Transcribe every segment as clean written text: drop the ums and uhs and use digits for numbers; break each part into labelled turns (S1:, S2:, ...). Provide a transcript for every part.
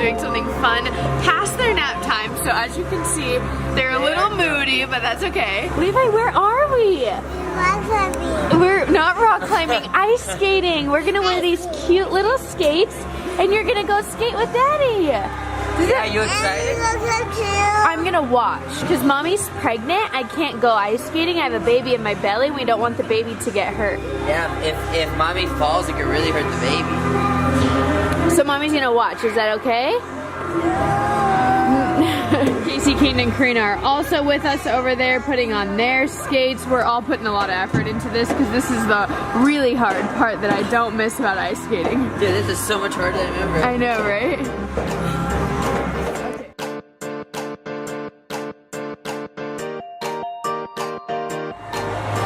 S1: doing something fun past their nap time. So as you can see, they're a little moody, but that's okay. Levi, where are we?
S2: Rock climbing.
S1: We're not rock climbing, ice skating. We're gonna wear these cute little skates and you're gonna go skate with Daddy.
S3: Yeah, you excited?
S1: I'm gonna watch, because Mommy's pregnant. I can't go ice skating. I have a baby in my belly. We don't want the baby to get hurt.
S3: Yeah, if Mommy falls, it could really hurt the baby.
S1: So Mommy's gonna watch. Is that okay? Casey, Keaton, and Karina are also with us over there putting on their skates. We're all putting a lot of effort into this because this is the really hard part that I don't miss about ice skating.
S3: Dude, this is so much harder than I remember.
S1: I know, right?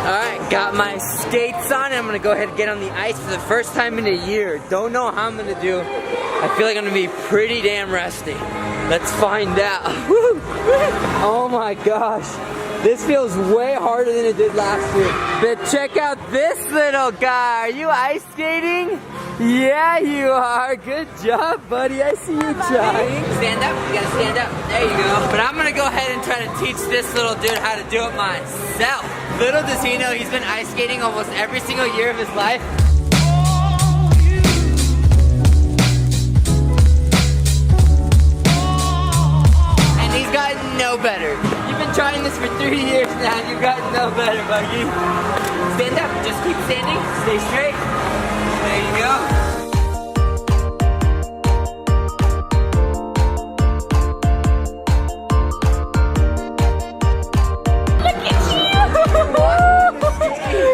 S3: Alright, got my skates on and I'm gonna go ahead and get on the ice for the first time in a year. Don't know how I'm gonna do. I feel like I'm gonna be pretty damn rusty. Let's find out. Oh my gosh. This feels way harder than it did last year. But check out this little guy. Are you ice skating? Yeah, you are. Good job, buddy. I see you trying. Stand up. You gotta stand up. There you go. But I'm gonna go ahead and try to teach this little dude how to do it myself. Little does he know, he's been ice skating almost every single year of his life. And he's gotten no better. You've been trying this for 3 years now and you've gotten no better, Buggy. Stand up, just keep standing, stay straight. There you go.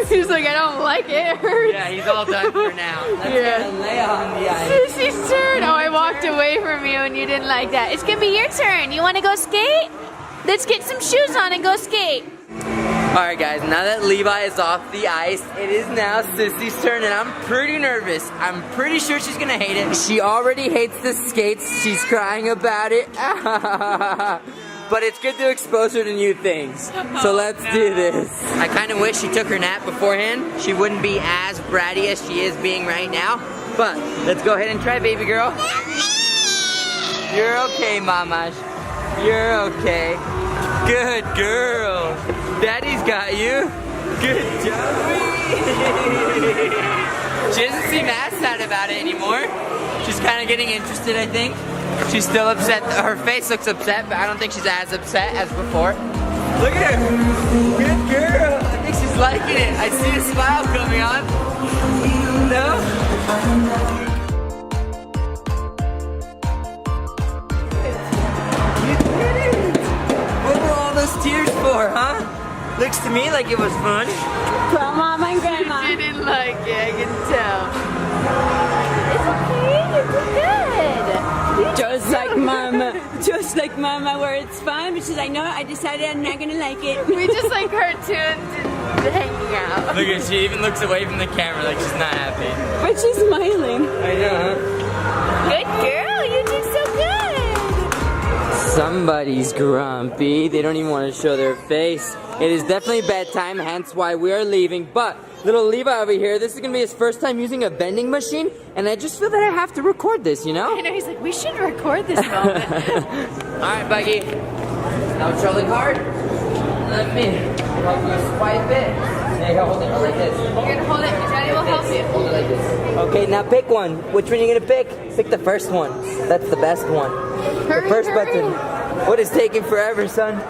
S1: He's like, I don't like it. It hurts.
S3: Yeah, he's all done for now. Let's lay on the ice.
S1: Sissy's turn. Oh, I walked away from you and you didn't like that. It's gonna be your turn. You wanna go skate? Let's get some shoes on and go skate.
S3: Alright guys, now that Levi is off the ice, it is now Sissy's turn and I'm pretty nervous. I'm pretty sure she's gonna hate it. She already hates the skates. She's crying about it. But it's good to expose her to new things. So let's do this. I kind of wish she took her nap beforehand. She wouldn't be as bratty as she is being right now. But let's go ahead and try, baby girl. You're okay, Mama. You're okay. Good girl. Daddy's got you. Good job. She doesn't seem as sad about it anymore. She's kind of getting interested, I think. She's still upset. Her face looks upset, but I don't think she's as upset as before. Look at her. Good girl. I think she's liking it. I see a smile coming on. No? You did it. What were all those tears for, huh? Looks to me like it was fun.
S1: Well, Mom and Grandma. You didn't like it, I can tell. It's okay, you did good.
S4: Just like Mama, where it's fun, but she's like, no, I decided I'm not gonna like it.
S1: We just like cartoons and hanging out.
S3: Look at, she even looks away from the camera like she's not happy.
S4: But she's smiling.
S3: I know, huh?
S1: Good girl, you did so good.
S3: Somebody's grumpy. They don't even want to show their face. It is definitely bedtime, hence why we are leaving. But little Levi over here, this is gonna be his first time using a vending machine, and I just feel that I have to record this, you know?
S1: I know, he's like, we should record this moment.
S3: Alright, Buggy. Now control the card. Let me help you swipe it. There you go, hold it like this.
S1: You're gonna hold it, Daddy will help you.
S3: Hold it like this. Okay, now pick one. Which one are you gonna pick? Pick the first one. That's the best one.
S1: Hurry,
S3: the first
S1: hurry.
S3: button. What is taking forever, son?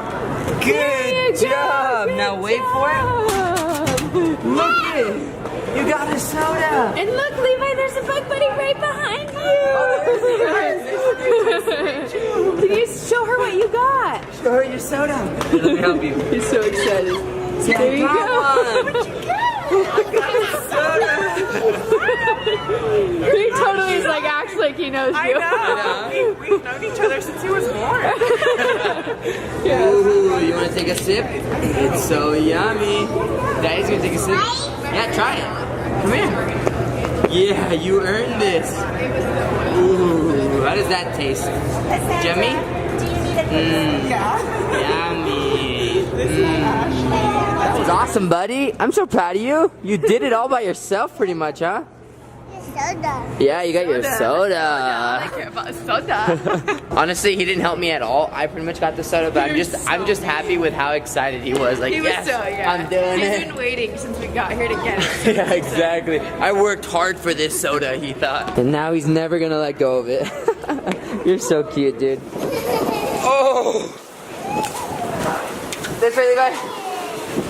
S3: Good job! Now wait for it. Look at it! You got a soda!
S1: And look, Levi, there's a bug buddy right behind you! Can you show her what you got?
S3: Show her your soda. Let me help you.
S1: He's so excited.
S3: See,
S1: There you go.
S3: What'd you get? I got a soda!
S1: He totally is like, acts like he knows you.
S5: I know. We've known each other since he was born.
S3: Ooh, you want to take a sip? It's so yummy. Daddy's gonna take a sip. Yeah, try it. Come here. Yeah, you earned this. Ooh, how does that taste? Yummy? Yummy. That was awesome, buddy. I'm so proud of you. You did it all by yourself pretty much, huh?
S2: soda.
S3: Yeah, you got your
S1: I
S3: soda.
S1: care about soda.
S3: Honestly, he didn't help me at all. I pretty much got the soda, but I'm just happy with how excited he was. Like,
S1: He was
S3: yes,
S1: so, yeah.
S3: I'm doing
S1: He's
S3: it.
S1: been waiting since we got here to get it.
S3: Yeah, exactly. I worked hard for this soda, he thought. And now he's never gonna let go of it. You're so cute, dude. Oh! This way, Levi.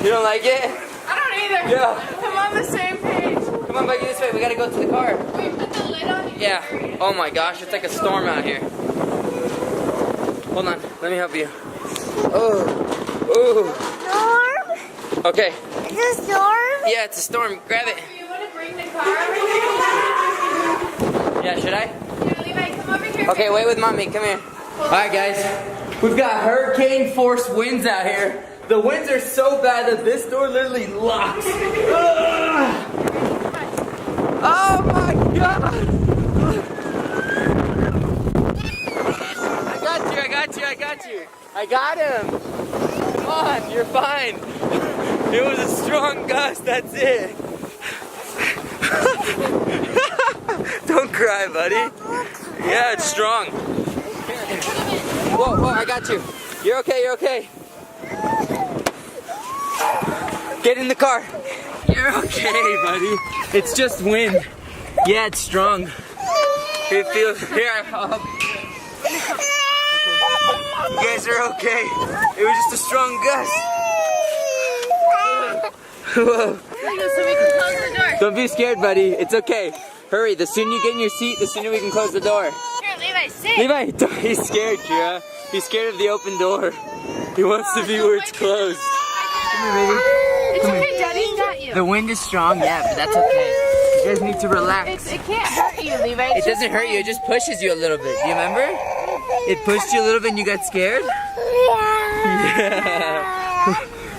S3: You don't like it?
S1: I don't either.
S3: Yeah.
S1: I'm on the same page.
S3: Come on, Becky, this way. We gotta go to the car.
S1: Wait, put the lid on.
S3: Yeah. Oh my gosh, it's like a storm out here. Hold on, let me help you. Oh.
S2: Storm?
S3: Okay.
S2: Is it a storm?
S3: Yeah, it's a storm. Grab it.
S1: Do you want to bring the car over here?
S3: Yeah, should I?
S1: Yeah, Levi, come over here.
S3: Okay, wait with mommy. Come here. Alright, guys. We've got hurricane force winds out here. The winds are so bad that this door literally locks. Ugh. Oh my god! I got you. I got him. Come on, you're fine. It was a strong gust, that's it. Don't cry, buddy. Yeah, it's strong. Whoa, I got you. You're okay. Get in the car. You're okay, buddy. It's just wind. Yeah, it's strong. It feels, here, I'll help you. You guys are okay. It was just a strong gust. Whoa.
S1: So we can close the door.
S3: Don't be scared, buddy. It's okay. Hurry, the sooner you get in your seat, the sooner we can close the door.
S1: Here, Levi, sit.
S3: Levi, he's scared, Kira. He's scared of the open door. He wants to be where it's closed. Come here, baby.
S1: It's okay, Daddy's got you.
S3: The wind is strong, yeah, but that's okay. You guys need to relax.
S1: It can't hurt you, Levi.
S3: It doesn't hurt you, it just pushes you a little bit. Do you remember? It pushed you a little bit and you got scared? Yeah.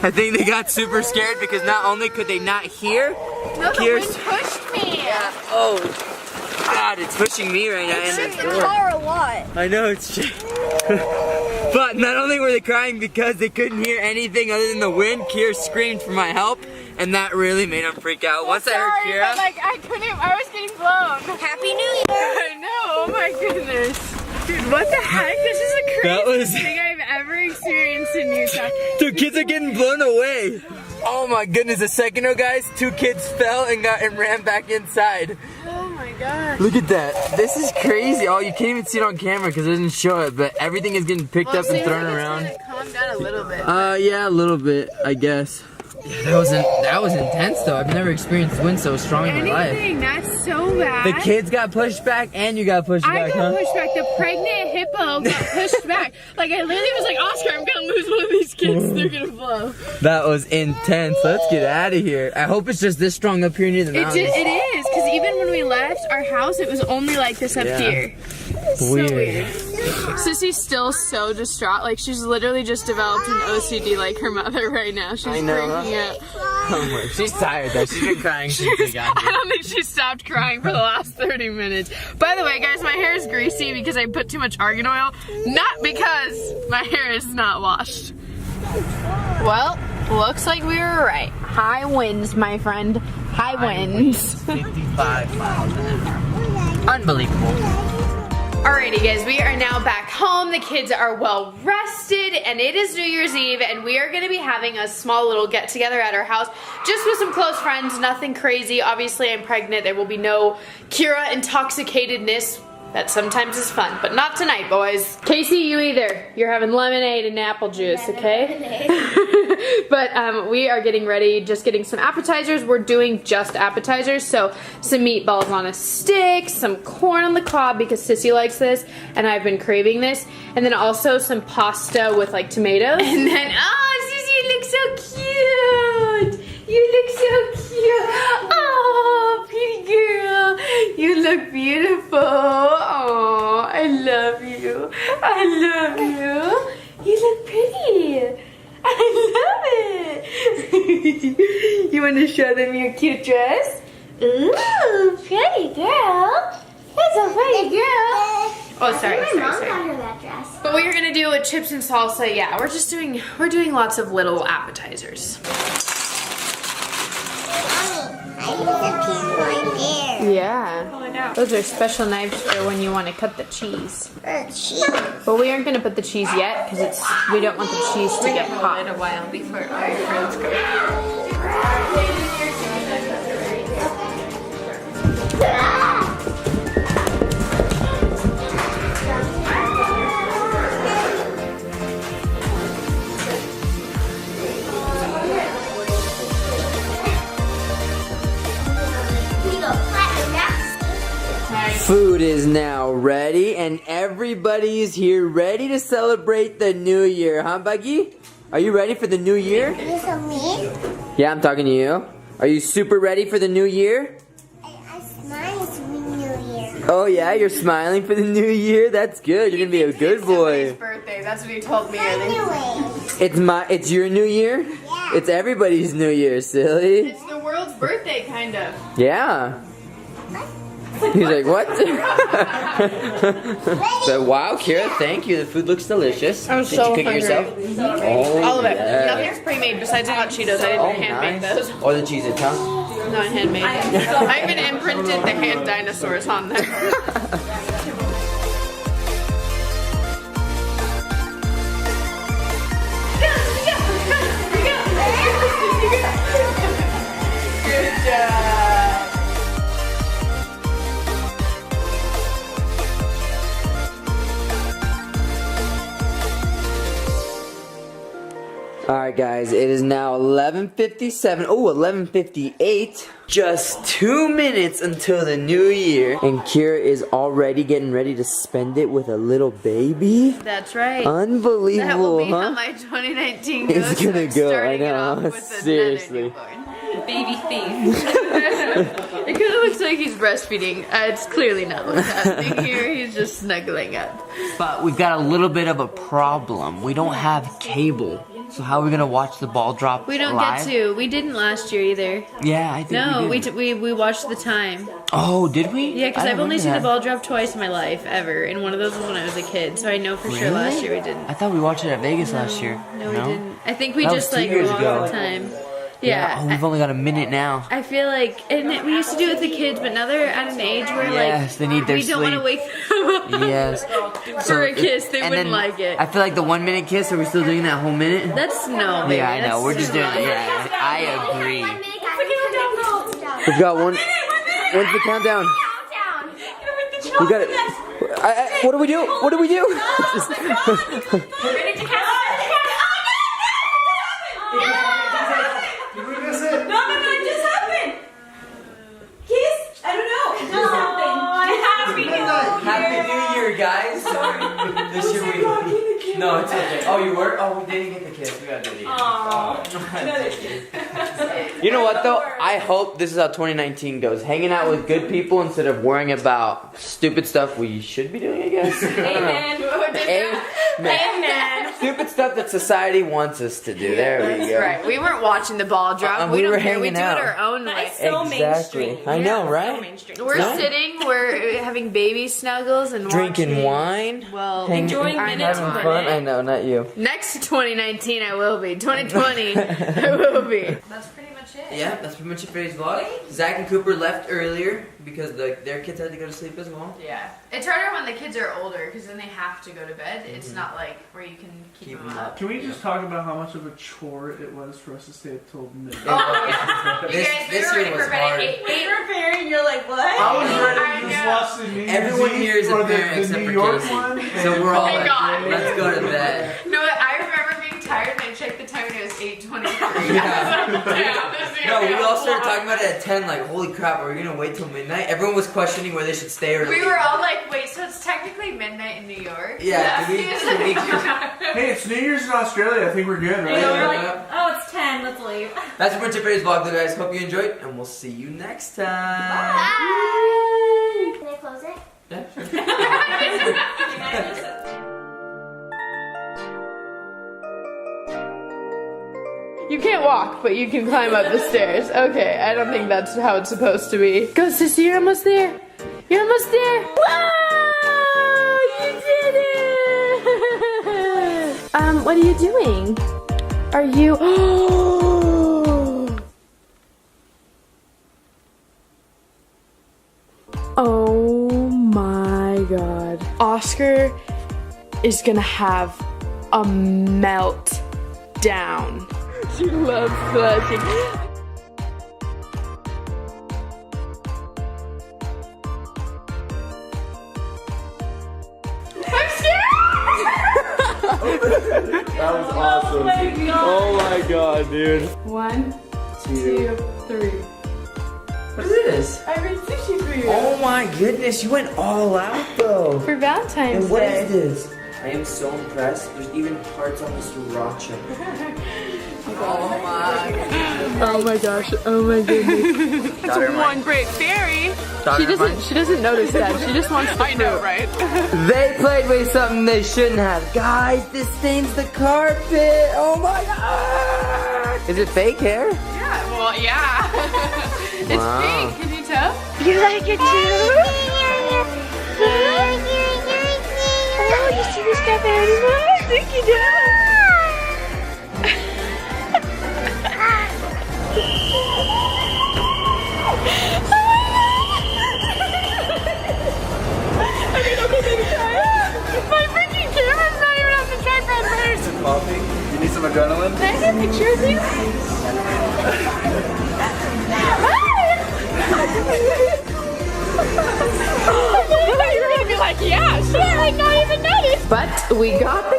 S3: I think they got super scared because not only could they not hear,
S1: No, the wind pushed me.
S3: oh God, it's pushing me right now.
S2: It's
S3: in
S2: shaking
S3: the
S2: the
S3: door.
S2: car a lot.
S3: I know it's but not only were they crying because they couldn't hear anything other than the wind, Kira screamed for my help, and that really made them freak out. Once I heard
S1: Sorry,
S3: Kira,
S1: but, like, I was getting blown.
S2: Happy New Year.
S1: I know, oh my goodness. Dude, what the heck? This is the
S3: That was-
S1: craziest thing I've ever experienced in Utah.
S3: the kids are getting blown away. Oh my goodness, a second ago, guys, 2 kids fell and ran back inside.
S1: Oh my gosh.
S3: Look at that. This is crazy. Oh, you can't even see it on camera because it doesn't show it, but everything is getting picked up and thrown around.
S1: Calm down a little bit.
S3: Yeah, a little bit, I guess. Yeah, that was intense though. I've never experienced wind so strong in my life.
S1: Anything, that's so bad.
S3: The kids got pushed back and you got pushed
S1: I
S3: back,
S1: got
S3: huh?
S1: pushed back. The pregnant hippo got pushed back. Like, I literally was like, Oscar, I'm gonna lose one of these kids. They're gonna blow.
S3: That was intense. Let's get out of here. I hope it's just this strong up here near the mountains.
S1: It is, because even when we left our house, it was only like this up here. So weird. Sissy's still so distraught. Like, she's literally just developed an OCD like her mother right now. She's
S3: I know,
S1: freaking out.
S3: Oh my, she's tired though. She's been crying since we got
S1: I
S3: here.
S1: don't think she stopped crying for the last 30 minutes. By the way, guys, my hair is greasy because I put too much argan oil, not because my hair is not washed. Well, looks like we were right. High winds, my friend. High winds.
S3: 55 miles an hour. Unbelievable.
S1: Alrighty guys, we are now back home. The kids are well rested and it is New Year's Eve and we are gonna be having a small little get together at our house just with some close friends, nothing crazy. Obviously I'm pregnant, there will be no Kira intoxicatedness. That sometimes is fun, but not tonight, boys. Casey, you either. You're having lemonade and apple juice, okay? But we are getting ready, just getting some appetizers. We're doing just appetizers, so some meatballs on a stick, some corn on the cob because Sissy likes this, and I've been craving this, and then also some pasta with like tomatoes. And then, oh, Sissy, you look so cute! You look so cute! Oh, pretty girl! You look beautiful! Oh, I love you! I love you! You look pretty! I love it! You want to show them your cute dress? Ooh, pretty girl! That's a pretty girl! Oh, sorry.
S2: My mom got her that dress.
S1: But we are gonna do with chips and salsa. Yeah, we're doing lots of little appetizers.
S2: Mommy, I need a piece right there.
S1: Yeah. Those are special knives for when you want to cut the cheese.
S2: Cheese.
S1: But we aren't going to put the cheese yet because we don't want the cheese to get hot.
S5: A while before our friends go.
S3: Food is now ready, and everybody is here ready to celebrate the new year, huh, Buggy? Are you ready for the new year?
S2: This is me.
S3: Yeah, I'm talking to you. Are you super ready for the new year?
S2: I smile to the new year.
S3: Oh yeah, you're smiling for the new year? That's good. You're gonna be a good boy.
S1: Birthday. That's what he told me.
S2: Anyway.
S3: It's your new year?
S2: Yeah.
S3: It's everybody's new year, silly.
S1: It's the world's birthday, kind of.
S3: Yeah. He's like, what? But wow, Kira, thank you. The food looks delicious.
S1: I'm
S3: Did
S1: so
S3: you cook it
S1: hungry.
S3: yourself? Oh,
S1: All of it.
S3: yeah.
S1: Nothing's pre-made besides the hot Cheetos. I didn't hand make those.
S3: Or the Cheez-Its, huh?
S1: Not handmade. I even imprinted the hand dinosaurs on them. Good job.
S3: Alright guys, it is now 11:57. Oh, 11:58. Just 2 minutes until the new year. And Kira is already getting ready to spend it with a little baby.
S1: That's right.
S3: Unbelievable,
S1: That will be
S3: huh?
S1: how my 2019 goes.
S3: It's gonna go, I
S1: Starting it
S3: know.
S1: off with another
S3: Seriously.
S1: newborn.
S5: Baby thief.
S1: It kind of looks like he's breastfeeding. It's clearly not what's happening here. He's just snuggling up.
S3: But we've got a little bit of a problem. We don't have cable. So how are we gonna watch the ball drop
S1: We don't
S3: live?
S1: get to. We didn't last year either.
S3: Yeah, I think
S1: No,
S3: we did.
S1: we watched the time.
S3: Oh, did we?
S1: Yeah, because
S3: I
S1: I've
S3: don't
S1: only
S3: remember
S1: seen the
S3: that.
S1: ball drop twice in my life, ever. And one of those was when I was a kid. So I know for sure last
S3: Really?
S1: year we didn't.
S3: I thought we watched it at Vegas last year.
S1: No, we didn't. I think we
S3: That was
S1: just
S3: 2
S1: like
S3: years
S1: watched
S3: ago.
S1: the time.
S3: Oh,
S1: Yeah.
S3: we've only got a minute now.
S1: I feel like, and we used to do it with the kids, but now they're at an age where
S3: Yes, they need their
S1: we don't want to
S3: sleep.
S1: wake them up
S3: Yes.
S1: for a kiss. They
S3: and
S1: wouldn't
S3: then
S1: like it.
S3: I feel like the 1 minute kiss, are we still doing that whole minute?
S1: That's no, baby.
S3: Yeah, I know.
S1: That's
S3: We're just
S1: too
S3: doing
S1: much.
S3: it. Yeah, I agree.
S2: Countdown.
S3: We've got one. When's the countdown? We got it. What do we do? What do we do? Happy New Year, guys. This year we. No, it's okay. Oh, you were? Oh, we didn't get the kiss. We gotta do it. You know what though? I hope this is how 2019 goes. Hanging out with good people instead of worrying about stupid stuff we should be doing, I guess.
S5: Amen.
S3: Amen. Stupid stuff that society wants us to do. There we go.
S1: That's right. We weren't watching the ball drop.
S3: We
S1: We
S3: were
S1: don't care. We
S3: hanging
S1: do
S3: out.
S1: it our own way.
S5: So
S3: Exactly.
S5: mainstream.
S3: I know,
S5: So
S3: right?
S5: mainstream.
S1: We're
S3: No?
S1: sitting, we're having baby snuggles and
S3: Drinking
S1: watching.
S3: wine.
S1: Well,
S5: enjoying
S1: I
S5: minutes
S1: know.
S5: with
S3: Fun? I know, not you.
S1: Next to 2019, I will be. 2020, I will be. That's pretty much it.
S3: Yeah, that's pretty much it for today's vlog. Zach and Cooper left earlier because their kids had to go to sleep as well.
S1: Yeah. It's harder when the kids are older because then they have to go to bed. It's not like where you can keep them up.
S6: Can we just talk about how much of a chore it was for us to stay up till midnight?
S1: Oh, yeah. You
S3: This-
S1: guys, we
S3: this
S1: were
S3: year
S1: ready
S3: was
S1: for bed
S3: hard.
S1: at 8.
S5: Preparing, you're like, what?
S6: I was ready
S1: I
S6: to just
S1: know.
S6: watch the New Year's
S3: Everyone
S6: Eve
S3: here is a
S6: or
S3: parent
S6: the
S3: except
S6: New
S3: for
S6: York
S3: Casey.
S6: one.
S3: So we're all
S1: Thank
S3: like,
S1: God.
S3: let's go to bed.
S1: No, I remember being tired and I checked the time and it was 8:23.
S3: Yeah. No, we all started talking about it at 10, like, holy crap, are we gonna wait till midnight? Everyone was questioning whether they should stay or
S1: We
S3: leave.
S1: were all like, wait, so it's technically midnight in New York?
S3: Yeah, do we-
S6: Hey, it's New Year's in Australia. I think we're good, right?
S5: We're like, oh, it's 10, let's leave.
S3: That's pretty much it for today's vlog, though, guys. Hope you enjoyed, and we'll see you next time.
S2: Bye. Can I close it?
S3: Yeah, sure.
S1: You can't walk, but you can climb up the stairs. Okay, I don't think that's how it's supposed to be. Go, sissy, you're almost there. You're almost there. Whoa! You did it! What are you doing? Are you... god. Oscar is gonna have a meltdown. She loves blushing. I'm scared!
S6: That was awesome. Oh my god, dude.
S1: 1, 2, 3.
S3: What is this?
S1: I made sushi for you.
S3: Oh my goodness, you went all out though.
S1: For Valentine's
S3: And what
S1: Day.
S3: is this? I am so impressed. There's even hearts on this sriracha. Oh my goodness.
S1: Oh my gosh, oh my goodness.
S5: It's one great fairy.
S1: She doesn't notice that. She just wants to
S5: I know, right?
S3: They played with something they shouldn't have. Guys, this stains the carpet. Oh my god. Is it fake hair?
S5: Yeah, well, yeah. It's
S3: Wow.
S5: pink. Can you tell?
S1: You like it too? Oh, you see this stuffed animal? I think you do. My freaking camera's not even on the tripod first.
S6: Coffee? You need some adrenaline?
S1: Can I get a picture of you? I thought you were gonna be like, yeah, sure, I not even noticed. But we got the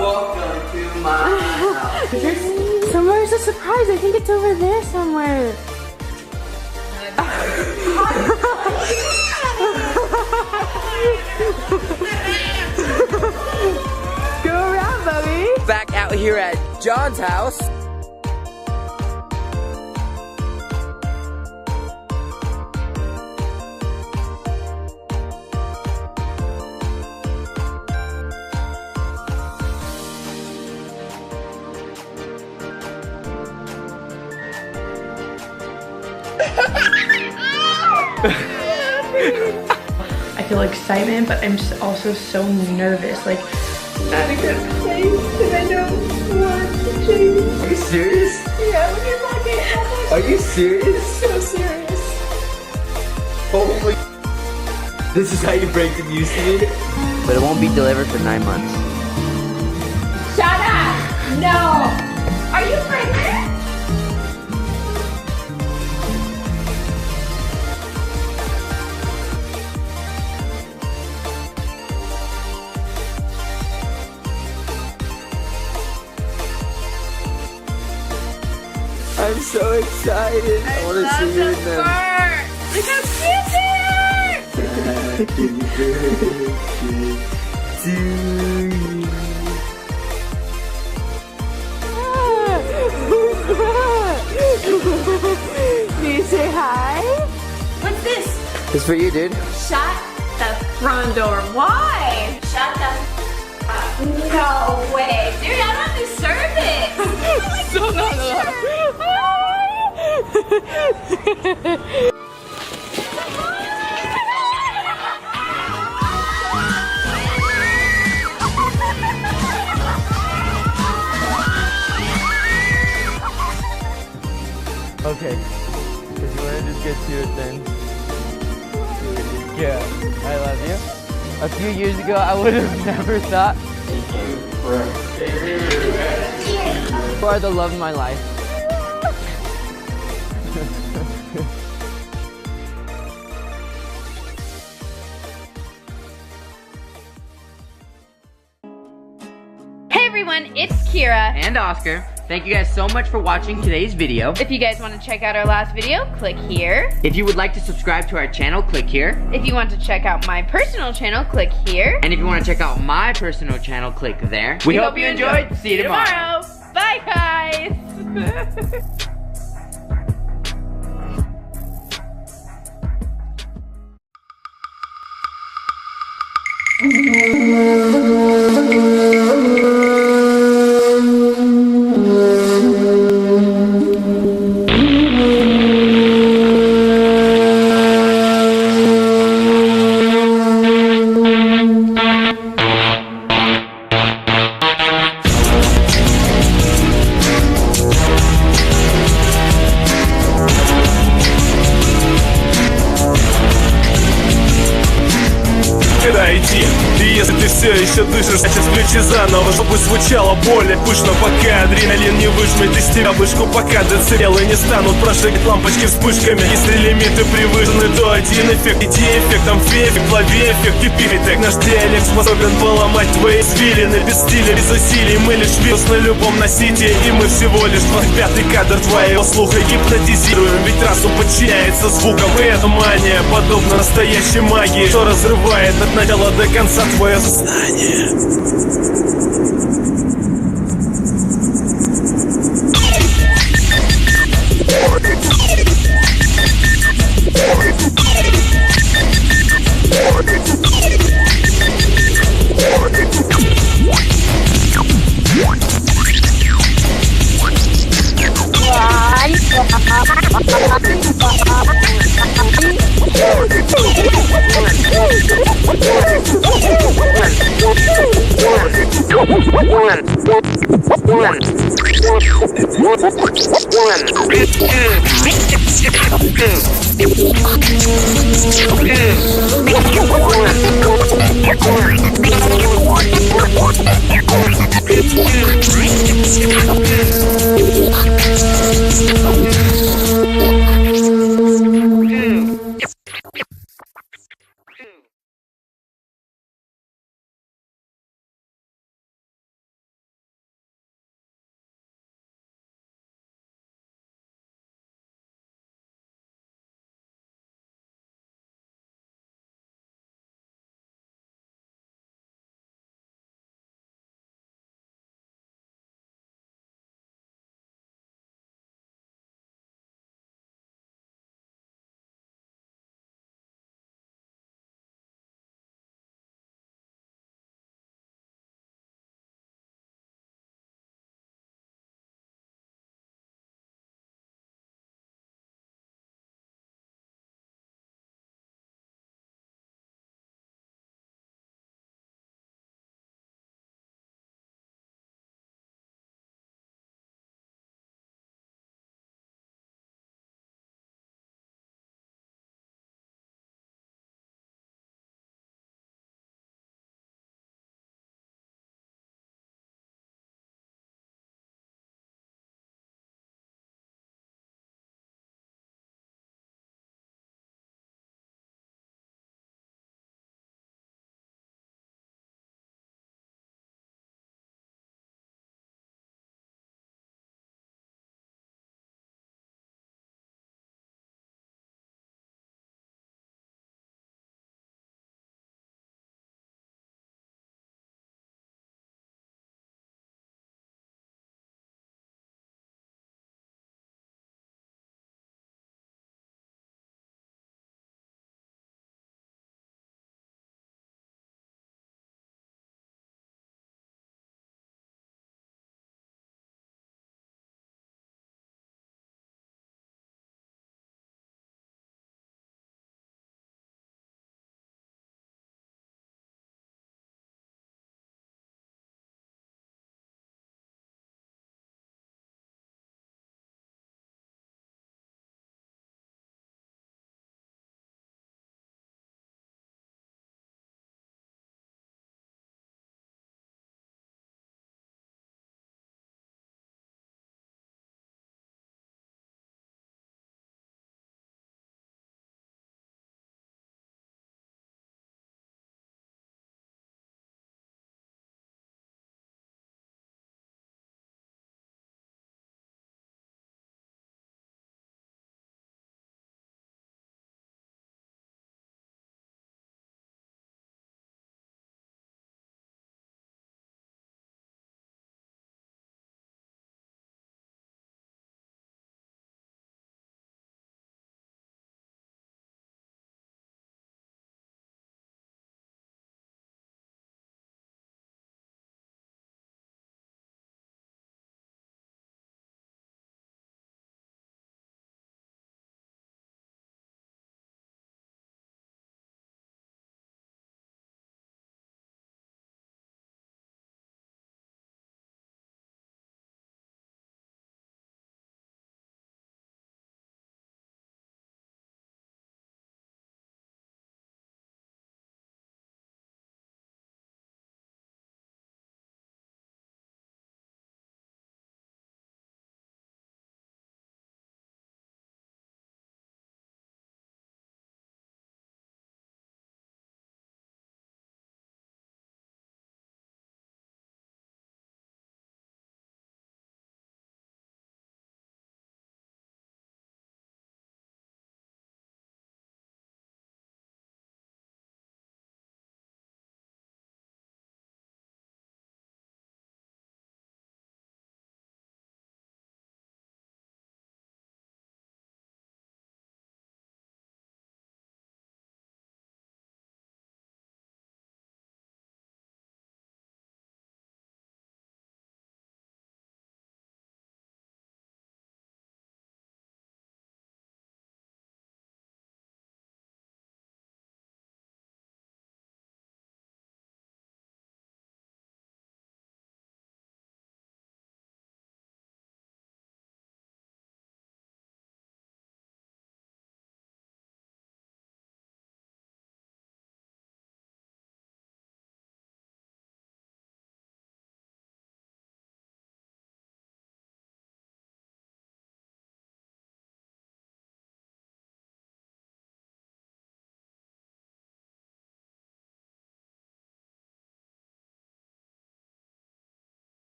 S3: Welcome to my house.
S1: Somewhere's a surprise. I think it's over there somewhere. Go around, Bubby.
S3: Back out here at John's house.
S5: I feel excitement, but I'm just also so nervous. Like, not a good place, and I don't want to change.
S3: Are you serious?
S5: Yeah, look at my pocket.
S3: Are you serious?
S5: So serious.
S3: Holy. This is how you break the news to me? But it won't be delivered for 9 months.
S5: Shut up! No! Are you pregnant?
S3: I'm so excited. I want to see you in them.
S5: Look how cute they are!
S3: Happy birthday to you.
S1: Can you say hi?
S5: What's this?
S3: It's for you, dude.
S5: Shut the front door. Why? Shut the No way. Dude, I don't deserve it.
S3: Okay. If you want to just get to it then. Yeah, I love you. A few years ago, I would have never thought. You are the love of my life.
S1: Hey everyone, it's Kira.
S3: And Oscar. Thank you guys so much for watching today's video.
S1: If you guys want to check out our last video, click here.
S3: If you would like to subscribe to our channel, click here.
S1: If you want to check out my personal channel, click here.
S3: And if you want to check out my personal channel, click there. We hope you enjoyed. See you tomorrow.
S1: Bye guys.
S7: найти. И если ты все еще дышишь, значит включи заново, чтобы звучало более пышно. Пока адреналин не выжмет из тебя вышку, пока децибелы не станут прожигать лампочки вспышками. Если лимиты превышены, то один эффект. Иди эффектом фейфик, лови эффект пипитек. Наш диалект способен поломать твои извилины. Без стиля, без усилий, мы лишь вирус на любом носителе. И мы всего лишь 25-й кадр твоего слуха гипнотизируем. Ведь разум подчиняется звукам, и эта мания подобна настоящей магии, что разрывает от начала до конца твое сознание.